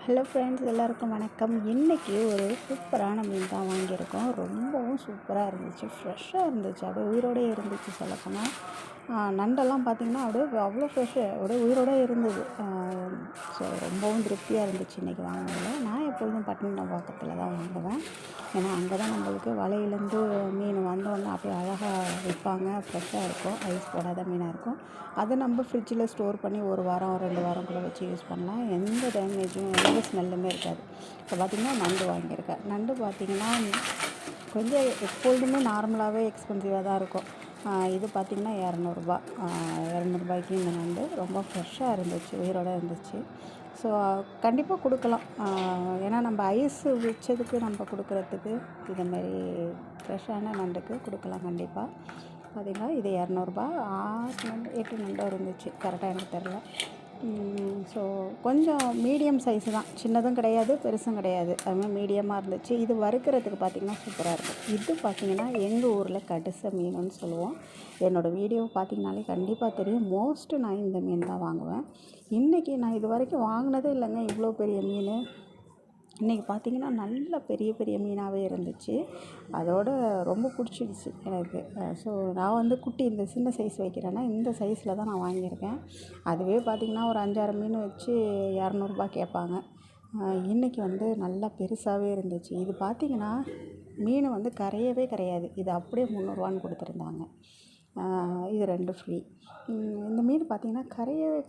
Hello friends, எல்லாருக்கும் வணக்கம். இன்றைக்கி ஒரு சூப்பரான மீன் தான் வாங்கியிருக்கோம். ரொம்பவும் சூப்பராக இருந்துச்சு, ஃப்ரெஷ்ஷாக இருந்துச்சு, அப்படியே உயிரோடே இருந்துச்சு. சொல்லப்போனால் நண்டெல்லாம் பார்த்திங்கன்னா அப்படியே அவ்வளோ ஃப்ரெஷ்ஷு, அப்படியே உயிரோடே இருந்தது. ஸோ ரொம்பவும் திருப்தியாக இருந்துச்சு இன்றைக்கி வாங்கினதில். நான் எப்பொழுதும் பட்டினம் பக்கத்தில் தான் வாங்குவேன். ஏன்னா அங்கே தான் நம்மளுக்கு வலையிலேருந்து மீன் வந்தோடனே அப்படியே அழகாக விற்பாங்க, ஃப்ரெஷ்ஷாக இருக்கும், ஐஸ் போடாத மீனாக இருக்கும். அதை நம்ம ஃப்ரிட்ஜில் ஸ்டோர் பண்ணி 1 வாரம் 2 வாரம் கூட வச்சு யூஸ் பண்ணலாம். எந்த டேமேஜும் எந்த ஸ்மெல்லுமே இருக்காது. இப்போ பார்த்திங்கன்னா நண்டு வாங்கியிருக்கேன். நண்டு பார்த்திங்கன்னா கொஞ்சம் எப்பொழுதுமே நார்மலாகவே எக்ஸ்பென்சிவாக தான் இருக்கும். இது பார்த்திங்கன்னா இரநூறுபா. 200 இந்த நண்டு ரொம்ப ஃப்ரெஷ்ஷாக இருந்துச்சு, உயிரோடு இருந்துச்சு. ஸோ கண்டிப்பாக கொடுக்கலாம். ஏன்னா நம்ம ஐஸ் வச்சதுக்கு நம்ம கொடுக்குறதுக்கு இதுமாரி ஃப்ரெஷ்ஷான நண்டுக்கு கொடுக்கலாம் கண்டிப்பாக. பார்த்திங்கன்னா இது 200ரூபா. 6 நண்டு 8 நண்டு இருந்துச்சு, கரெக்டாக எனக்கு தெரில. ஸோ கொஞ்சம் மீடியம் சைஸு தான், சின்னதும் கிடையாது பெருசும் கிடையாது, அதுமாதிரி மீடியமாக இருந்துச்சு. இது வறுக்கிறதுக்கு பார்த்திங்கன்னா சூப்பராக இருக்கும். இது பார்த்திங்கன்னா எங்கள் ஊரில் கடுச மீனுன்னு சொல்லுவோம். என்னோடய வீடியோ பார்த்திங்கனாலே கண்டிப்பாக தெரியும். மோஸ்ட்டு நான் இந்த மீன் தான் வாங்குவேன். இன்றைக்கி நான் இது வரைக்கும் வாங்கினதே இல்லைங்க இவ்வளோ பெரிய மீன். இன்றைக்கி பார்த்திங்கன்னா நல்ல பெரிய பெரிய மீனாகவே இருந்துச்சு. அதோட ரொம்ப பிடிச்சிடுச்சு எனக்கு. ஸோ நான் வந்து குட்டி இந்த சின்ன சைஸ் வைக்கிறேன்னா இந்த சைஸில் தான் நான் வாங்கியிருக்கேன். அதுவே பார்த்திங்கன்னா ஒரு 5-6 மீன் வச்சு 200ரூபா கேட்பாங்க. இன்றைக்கி வந்து நல்லா பெருசாகவே இருந்துச்சு. இது பார்த்திங்கன்னா மீன் வந்து கரையவே கரையாது. இது அப்படியே 300ரூவான்னு கொடுத்துருந்தாங்க. இது 2 ஃப்ரீ. இந்த மீன் பார்த்திங்கன்னா கரையவே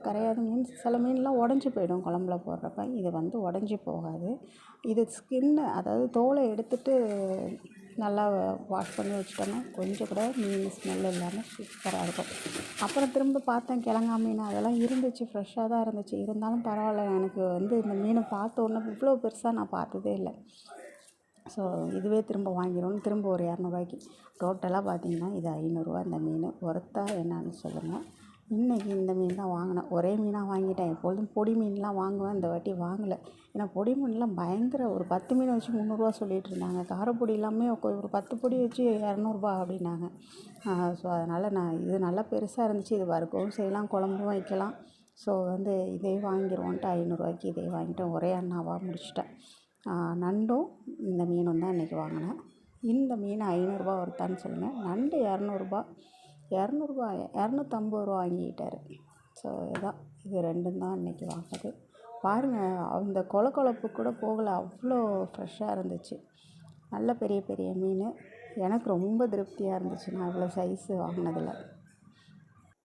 கரையாது மீன்ஸ் சில மீன்லாம் உடஞ்சி போயிடும் குழம்புல போடுறப்ப. இது வந்து உடஞ்சி போகாது. இது ஸ்கின்னு, அதாவது தோலை எடுத்துட்டு நல்லா வாஷ் பண்ணி வச்சிட்டோன்னா கொஞ்சம் கூட மீன் ஸ்மெல் இல்லாமல் சூப்பராக இருக்கும். அப்புறம் திரும்ப பார்த்தேன் கிழங்கா மீன், அதெல்லாம் இருந்துச்சு, ஃப்ரெஷ்ஷாக தான் இருந்துச்சு. இருந்தாலும் பரவாயில்ல, எனக்கு வந்து இந்த மீனை பார்த்த உடனே இவ்வளோ பெருசாக நான் பார்த்ததே இல்லை. ஸோ இதுவே திரும்ப வாங்கிடுவோன்னு திரும்ப ஒரு 200ரூவாய்க்கு. டோட்டலாக பார்த்திங்கன்னா இது 500ரூவா. இந்த மீன் ஒர்த்தா என்னன்னு சொல்லுங்கள். இன்றைக்கி இந்த மீன் தான் வாங்கினேன். ஒரே மீனாக வாங்கிட்டேன். எப்பொழுதும் பொடி மீன்லாம் வாங்குவேன், இந்த வாட்டி வாங்கலை. ஏன்னா பொடி மீன்லாம் பயங்கர, ஒரு 10 மீன் வச்சு 300ரூவா சொல்லிகிட்டு இருந்தாங்க. காரப்பொடி எல்லாமே ஒரு 10 பொடி வச்சு 200ரூபா அப்படின்னாங்க. ஸோ அதனால் நான் இது நல்லா பெருசாக இருந்துச்சு. இது வறுக்கவும் செய்யலாம், குழம்பும் வைக்கலாம். ஸோ வந்து இதே வாங்கிடுவோன்ட்டு 500ரூவாய்க்கு இதே வாங்கிட்டேன். ஒரே அண்ணாவாக முடிச்சிட்டேன். நண்டும் இந்த மீனும் தான் இன்றைக்கி வாங்கினேன். இந்த மீன் 500ரூபா ஒருத்தான்னு சொல்லுங்கள். நண்டு 200ரூபா. 250ரூபா வாங்கிக்கிட்டார். ஸோ இதான், இது 2ம் தான் இன்றைக்கி வாங்கினது. பாருங்கள், அந்த கொழப்பு கூட போகலை, அவ்வளோ ஃப்ரெஷ்ஷாக இருந்துச்சு. நல்ல பெரிய பெரிய மீன். எனக்கு ரொம்ப திருப்தியாக இருந்துச்சு நான் இவ்வளோ சைஸு வாங்கினதில்.